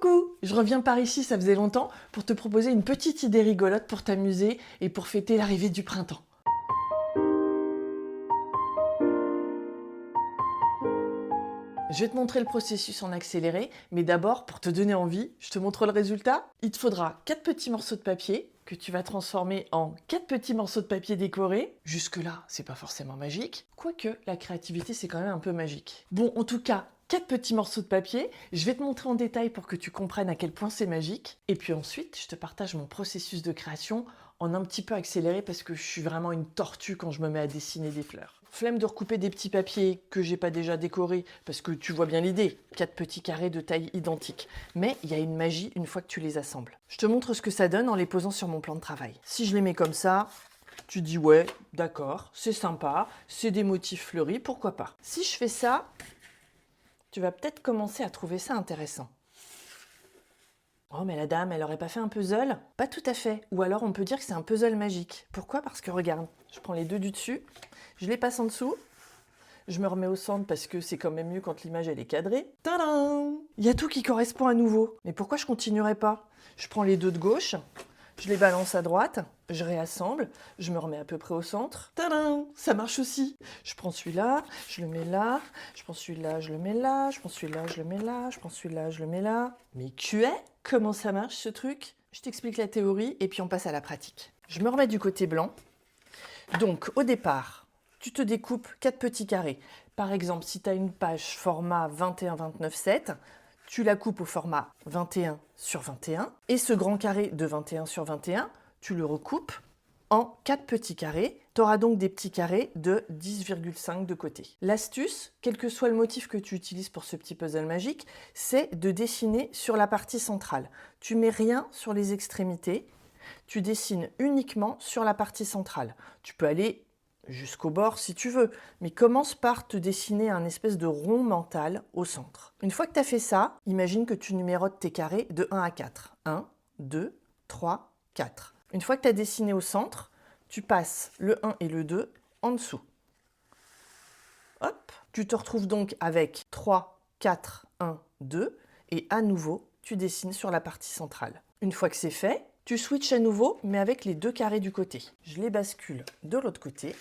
Coucou, je reviens par ici, ça faisait longtemps, pour te proposer une petite idée rigolote pour t'amuser et pour fêter l'arrivée du printemps. Je vais te montrer le processus en accéléré, mais d'abord, pour te donner envie, je te montre le résultat. Il te faudra 4 petits morceaux de papier que tu vas transformer en 4 petits morceaux de papier décorés. Jusque-là, c'est pas forcément magique. Quoique, la créativité, c'est quand même un peu magique. Bon, en tout cas, 4 petits morceaux de papier. Je vais te montrer en détail pour que tu comprennes à quel point c'est magique. Et puis ensuite, je te partage mon processus de création en un petit peu accéléré parce que je suis vraiment une tortue quand je me mets à dessiner des fleurs. Flemme de recouper des petits papiers que j'ai pas déjà décorés parce que tu vois bien l'idée, 4 petits carrés de taille identique. Mais il y a une magie une fois que tu les assembles. Je te montre ce que ça donne en les posant sur mon plan de travail. Si je les mets comme ça, tu dis ouais, d'accord, c'est sympa, c'est des motifs fleuris, pourquoi pas. Si je fais ça, tu vas peut-être commencer à trouver ça intéressant. Oh, mais la dame, elle aurait pas fait un puzzle? Pas tout à fait. Ou alors on peut dire que c'est un puzzle magique. Pourquoi? Parce que regarde, je prends les deux du dessus, je les passe en dessous, je me remets au centre parce que c'est quand même mieux quand l'image elle est cadrée. Tadam! Il y a tout qui correspond à nouveau. Mais pourquoi je continuerai pas? Je prends les deux de gauche, je les balance à droite, je réassemble, je me remets à peu près au centre. Tadam! Ça marche aussi. Je prends celui-là, je le mets là, je prends celui-là, je le mets là, je prends celui-là, je le mets là, je prends celui-là, je le mets là. Mais tu es? Comment ça marche ce truc? Je t'explique la théorie et puis on passe à la pratique. Je me remets du côté blanc. Donc au départ, tu te découpes 4 petits carrés. Par exemple, si tu as une page format 21-29-7, tu la coupes au format 21 sur 21. Et ce grand carré de 21 sur 21, tu le recoupes en 4 petits carrés. Tu auras donc des petits carrés de 10,5 de côté. L'astuce, quel que soit le motif que tu utilises pour ce petit puzzle magique, c'est de dessiner sur la partie centrale. Tu mets rien sur les extrémités, tu dessines uniquement sur la partie centrale. Tu peux aller jusqu'au bord si tu veux, mais commence par te dessiner un espèce de rond mental au centre. Une fois que tu as fait ça, imagine que tu numérotes tes carrés de 1 à 4. 1, 2, 3, 4. Une fois que tu as dessiné au centre, tu passes le 1 et le 2 en dessous. Hop, tu te retrouves donc avec 3, 4, 1, 2, et à nouveau, tu dessines sur la partie centrale. Une fois que c'est fait, tu switches à nouveau, mais avec les deux carrés du côté. Je les bascule de l'autre côté.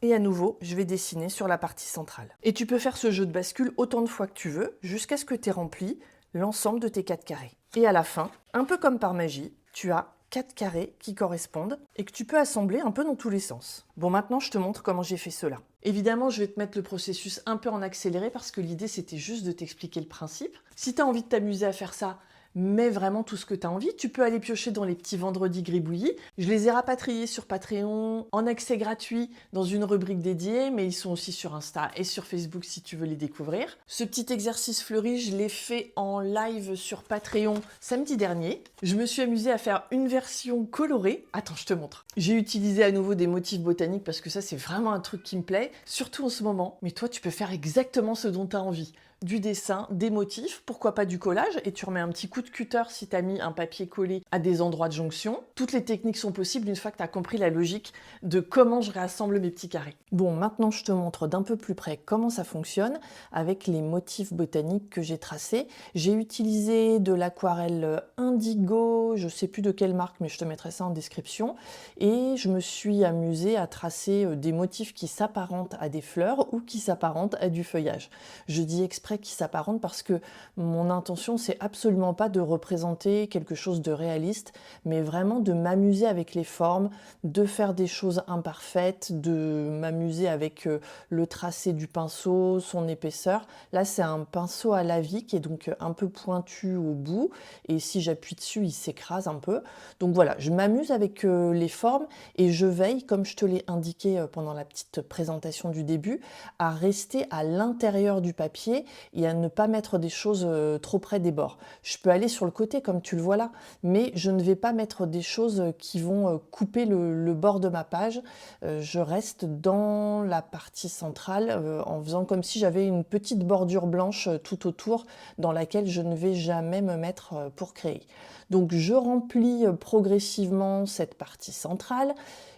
Et à nouveau, je vais dessiner sur la partie centrale. Et tu peux faire ce jeu de bascule autant de fois que tu veux, jusqu'à ce que tu aies rempli l'ensemble de tes 4 carrés. Et à la fin, un peu comme par magie, tu as 4 carrés qui correspondent et que tu peux assembler un peu dans tous les sens. Bon, maintenant, je te montre comment j'ai fait cela. Évidemment, je vais te mettre le processus un peu en accéléré parce que l'idée, c'était juste de t'expliquer le principe. Si tu as envie de t'amuser à faire ça, mets vraiment tout ce que tu as envie. Tu peux aller piocher dans les petits vendredis gribouillis. Je les ai rapatriés sur Patreon en accès gratuit dans une rubrique dédiée, mais ils sont aussi sur Insta et sur Facebook si tu veux les découvrir. Ce petit exercice fleuri, je l'ai fait en live sur Patreon samedi dernier. Je me suis amusée à faire une version colorée. Attends, je te montre. J'ai utilisé à nouveau des motifs botaniques parce que ça, c'est vraiment un truc qui me plaît, surtout en ce moment. Mais toi, tu peux faire exactement ce dont tu as envie. Du dessin, des motifs, pourquoi pas du collage, et tu remets un petit coup de cutter si tu as mis un papier collé à des endroits de jonction. Toutes les techniques sont possibles une fois que tu as compris la logique de comment je réassemble mes petits carrés. Bon, maintenant je te montre d'un peu plus près comment ça fonctionne avec les motifs botaniques que j'ai tracés. J'ai utilisé de l'aquarelle indigo, je sais plus de quelle marque, mais je te mettrai ça en description, et je me suis amusée à tracer des motifs qui s'apparentent à des fleurs ou qui s'apparentent à du feuillage. Je dis exprès qui s'apparente parce que mon intention, c'est absolument pas de représenter quelque chose de réaliste, mais vraiment de m'amuser avec les formes, de faire des choses imparfaites, de m'amuser avec le tracé du pinceau, son épaisseur. Là, c'est un pinceau à la vie qui est donc un peu pointu au bout, et si j'appuie dessus, il s'écrase un peu. Donc voilà, je m'amuse avec les formes et je veille, comme je te l'ai indiqué pendant la petite présentation du début, à rester à l'intérieur du papier et à ne pas mettre des choses trop près des bords. Je peux aller sur le côté comme tu le vois là, mais je ne vais pas mettre des choses qui vont couper le bord de ma page. Je reste dans la partie centrale en faisant comme si j'avais une petite bordure blanche tout autour dans laquelle je ne vais jamais me mettre pour créer. Donc je remplis progressivement cette partie centrale.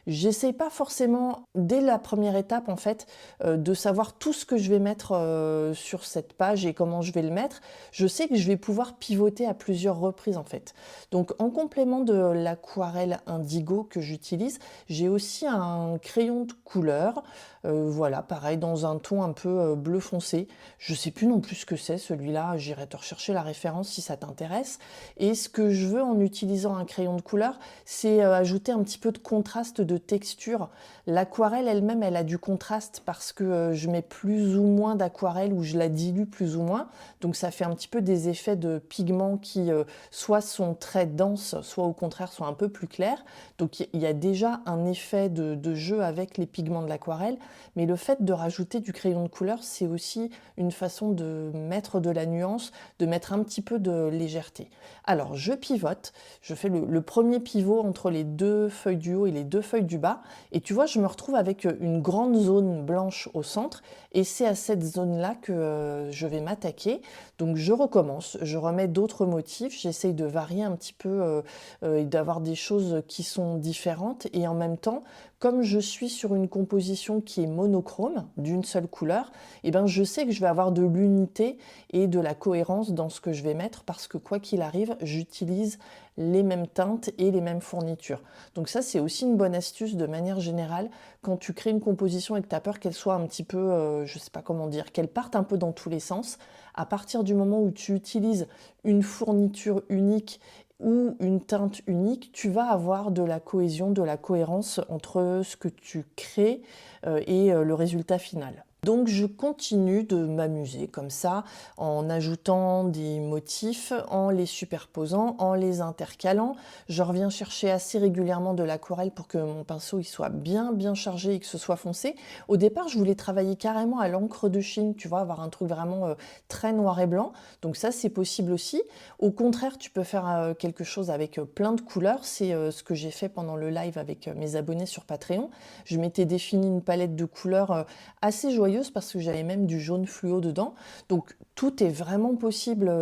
J'essaie pas forcément, dès la première étape en fait, de savoir tout ce que je vais mettre sur cette page et comment je vais le mettre. Je sais que je vais pouvoir pivoter à plusieurs reprises en fait. Donc en complément de l'aquarelle indigo que j'utilise, j'ai aussi un crayon de couleur, voilà, pareil, dans un ton un peu bleu foncé. Je sais plus non plus ce que c'est celui-là, j'irai te rechercher la référence si ça t'intéresse. Et ce que je veux en utilisant un crayon de couleur, c'est ajouter un petit peu de contraste, de texture. L'aquarelle elle-même, elle a du contraste parce que je mets plus ou moins d'aquarelle ou je la dilue plus ou moins. Donc ça fait un petit peu des effets de pigments qui soit sont très denses, soit au contraire sont un peu plus clairs. Donc il y a déjà un effet de jeu avec les pigments de l'aquarelle. Mais le fait de rajouter du crayon de couleur, c'est aussi une façon de mettre de la nuance, de mettre un petit peu de légèreté. Alors je pivote, je fais le premier pivot entre les deux feuilles du haut et les deux feuilles du bas. Et tu vois, je me retrouve avec une grande zone blanche au centre. Et c'est à cette zone-là que je vais m'attaquer. Donc je recommence, je remets d'autres motifs, j'essaye de varier un petit peu et d'avoir des choses qui sont différentes. Et en même temps, comme je suis sur une composition qui est monochrome, d'une seule couleur, eh ben je sais que je vais avoir de l'unité et de la cohérence dans ce que je vais mettre parce que quoi qu'il arrive, j'utilise les mêmes teintes et les mêmes fournitures. Donc ça, c'est aussi une bonne astuce de manière générale quand tu crées une composition et que tu as peur qu'elle soit un petit peu, je sais pas comment dire, qu'elle parte un peu dans tous les sens. À partir du moment où tu utilises une fourniture unique ou une teinte unique, tu vas avoir de la cohésion, de la cohérence entre ce que tu crées et le résultat final. Donc je continue de m'amuser comme ça en ajoutant des motifs, en les superposant, en les intercalant. Je reviens chercher assez régulièrement de l'aquarelle pour que mon pinceau il soit bien chargé et que ce soit foncé. Au départ, je voulais travailler carrément à l'encre de Chine, tu vois, avoir un truc vraiment très noir et blanc. Donc ça, c'est possible aussi. Au contraire, tu peux faire quelque chose avec plein de couleurs. C'est ce que j'ai fait pendant le live avec mes abonnés sur Patreon. Je m'étais défini une palette de couleurs assez joyeuse parce que j'avais même du jaune fluo dedans. Donc tout est vraiment possible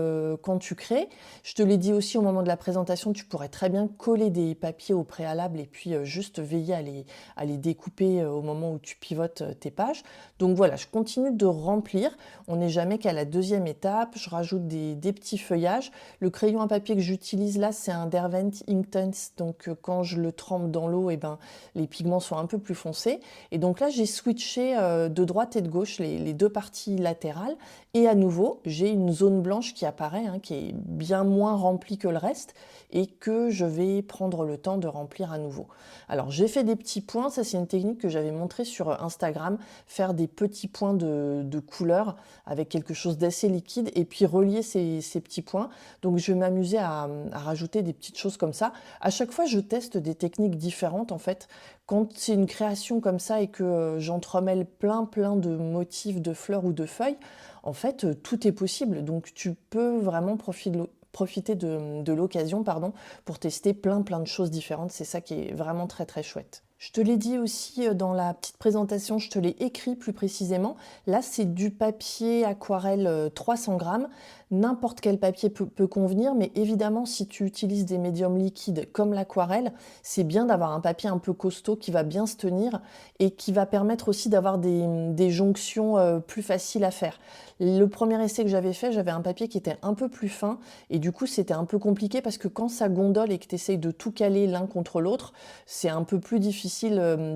quand tu crées. Je te l'ai dit aussi au moment de la présentation, tu pourrais très bien coller des papiers au préalable et puis juste veiller à les découper au moment où tu pivotes tes pages. Donc voilà, je continue de remplir. On n'est jamais qu'à la deuxième étape. Je rajoute des petits feuillages. Le crayon à papier que j'utilise là, c'est un Derwent Inktense. Donc quand je le trempe dans l'eau, eh ben, les pigments sont un peu plus foncés. Et donc là, j'ai switché de droite et de gauche les deux parties latérales. Et à nouveau, j'ai une zone blanche qui apparaît, hein, qui est bien moins remplie que le reste et que je vais prendre le temps de remplir à nouveau. Alors j'ai fait des petits points, ça c'est une technique que j'avais montrée sur Instagram, faire des petits points de couleur avec quelque chose d'assez liquide et puis relier ces petits points. Donc je vais m'amuser à rajouter des petites choses comme ça. À chaque fois, je teste des techniques différentes en fait. Quand c'est une création comme ça et que j'entremêle plein de motifs de fleurs ou de feuilles, en fait, tout est possible. Donc tu peux vraiment profiter de l'occasion, pardon, pour tester plein de choses différentes. C'est ça qui est vraiment très chouette. Je te l'ai dit aussi dans la petite présentation, je te l'ai écrit plus précisément. Là, c'est du papier aquarelle 300 grammes. N'importe quel papier peut convenir, mais évidemment, si tu utilises des médiums liquides comme l'aquarelle, c'est bien d'avoir un papier un peu costaud qui va bien se tenir et qui va permettre aussi d'avoir des jonctions plus faciles à faire. Le premier essai que j'avais fait, j'avais un papier qui était un peu plus fin et du coup, c'était un peu compliqué parce que quand ça gondole et que tu essayes de tout caler l'un contre l'autre, c'est un peu plus difficile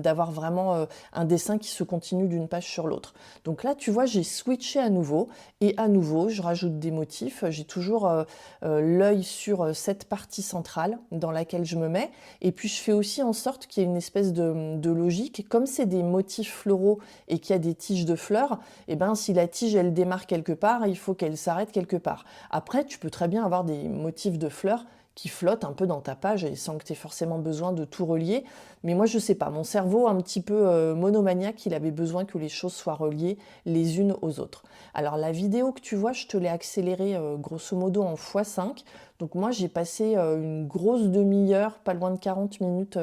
d'avoir vraiment un dessin qui se continue d'une page sur l'autre. Donc là, tu vois, j'ai switché à nouveau et à nouveau, je rajoute des motifs. J'ai toujours l'œil sur cette partie centrale dans laquelle je me mets. Et puis, je fais aussi en sorte qu'il y ait une espèce de logique. Comme c'est des motifs floraux et qu'il y a des tiges de fleurs, et ben, si la tige, elle démarre quelque part, il faut qu'elle s'arrête quelque part. Après, tu peux très bien avoir des motifs de fleurs qui flottent un peu dans ta page et sans que tu aies forcément besoin de tout relier. Mais moi, je sais pas, mon cerveau un petit peu monomaniaque, il avait besoin que les choses soient reliées les unes aux autres. Alors la vidéo que tu vois, je te l'ai accélérée grosso modo en x5. Donc moi, j'ai passé une grosse demi-heure, pas loin de 40 minutes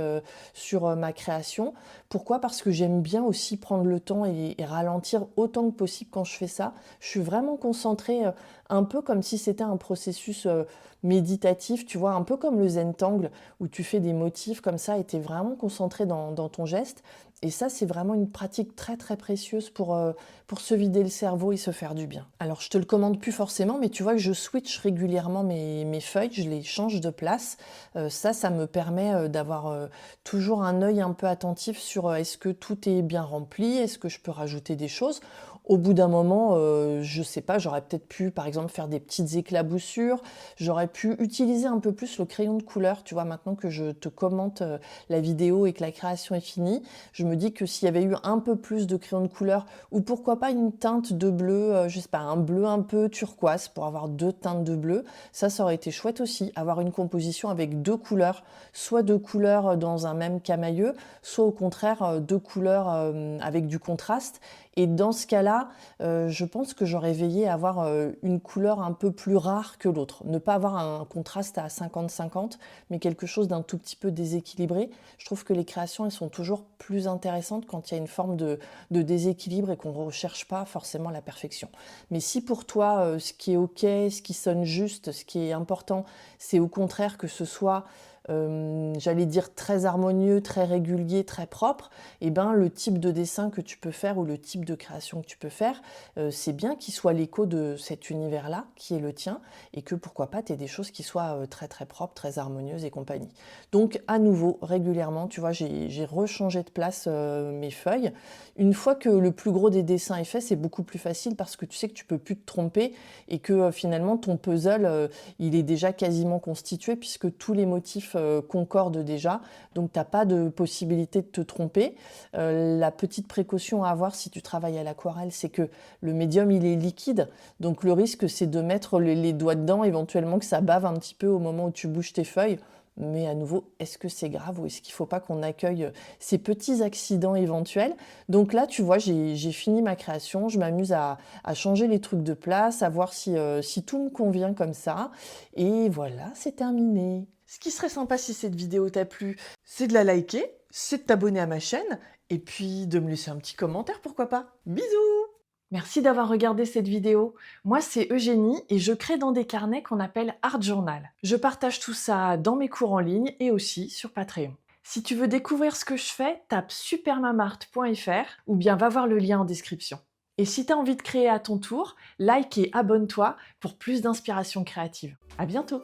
sur ma création. Pourquoi? Parce que j'aime bien aussi prendre le temps et ralentir autant que possible quand je fais ça. Je suis vraiment concentrée un peu comme si c'était un processus méditatif, tu vois, un peu comme le Zentangle, où tu fais des motifs comme ça et tu es vraiment concentré dans ton geste. Et ça, c'est vraiment une pratique très très précieuse pour se vider le cerveau et se faire du bien. Alors, je te le commande plus forcément, mais tu vois que je switch régulièrement mes feuilles, je les change de place. Ça me permet d'avoir toujours un œil un peu attentif sur est-ce que tout est bien rempli, est-ce que je peux rajouter des choses. Au bout d'un moment, je sais pas, j'aurais peut-être pu, par exemple, faire des petites éclaboussures. J'aurais pu utiliser un peu plus le crayon de couleur. Tu vois, maintenant que je te commente la vidéo et que la création est finie, je me dis que s'il y avait eu un peu plus de crayon de couleur, ou pourquoi pas une teinte de bleu, je sais pas, un bleu un peu turquoise pour avoir deux teintes de bleu, ça aurait été chouette aussi. Avoir une composition avec deux couleurs, soit deux couleurs dans un même camailleux, soit au contraire deux couleurs avec du contraste. Et dans ce cas-là, je pense que j'aurais veillé à avoir une couleur un peu plus rare que l'autre. Ne pas avoir un contraste à 50-50, mais quelque chose d'un tout petit peu déséquilibré. Je trouve que les créations, elles sont toujours plus intéressantes quand il y a une forme de déséquilibre et qu'on ne recherche pas forcément la perfection. Mais si pour toi, ce qui est OK, ce qui sonne juste, ce qui est important, c'est au contraire que ce soit j'allais dire très harmonieux, très régulier, très propre, et ben le type de dessin que tu peux faire ou le type de création que tu peux faire, c'est bien qu'il soit l'écho de cet univers-là qui est le tien et que pourquoi pas tu aies des choses qui soient très très propres, très harmonieuses et compagnie. Donc à nouveau, régulièrement, tu vois, j'ai rechangé de place mes feuilles. Une fois que le plus gros des dessins est fait, c'est beaucoup plus facile parce que tu sais que tu peux plus te tromper et que finalement ton puzzle, il est déjà quasiment constitué puisque tous les motifs concordent déjà, donc tu n'as pas de possibilité de te tromper. La petite précaution à avoir si tu travailles à l'aquarelle, c'est que le médium il est liquide, donc le risque c'est de mettre les doigts dedans, éventuellement que ça bave un petit peu au moment où tu bouges tes feuilles. Mais à nouveau, est-ce que c'est grave ou est-ce qu'il ne faut pas qu'on accueille ces petits accidents éventuels? Donc là, tu vois, j'ai fini ma création, je m'amuse à changer les trucs de place, à voir si tout me convient comme ça. Et voilà, c'est terminé. Ce qui serait sympa si cette vidéo t'a plu, c'est de la liker, c'est de t'abonner à ma chaîne, et puis de me laisser un petit commentaire, pourquoi pas. Bisous! Merci d'avoir regardé cette vidéo. Moi, c'est Eugénie et je crée dans des carnets qu'on appelle Art Journal. Je partage tout ça dans mes cours en ligne et aussi sur Patreon. Si tu veux découvrir ce que je fais, tape supermamart.fr ou bien va voir le lien en description. Et si tu as envie de créer à ton tour, like et abonne-toi pour plus d'inspiration créative. À bientôt!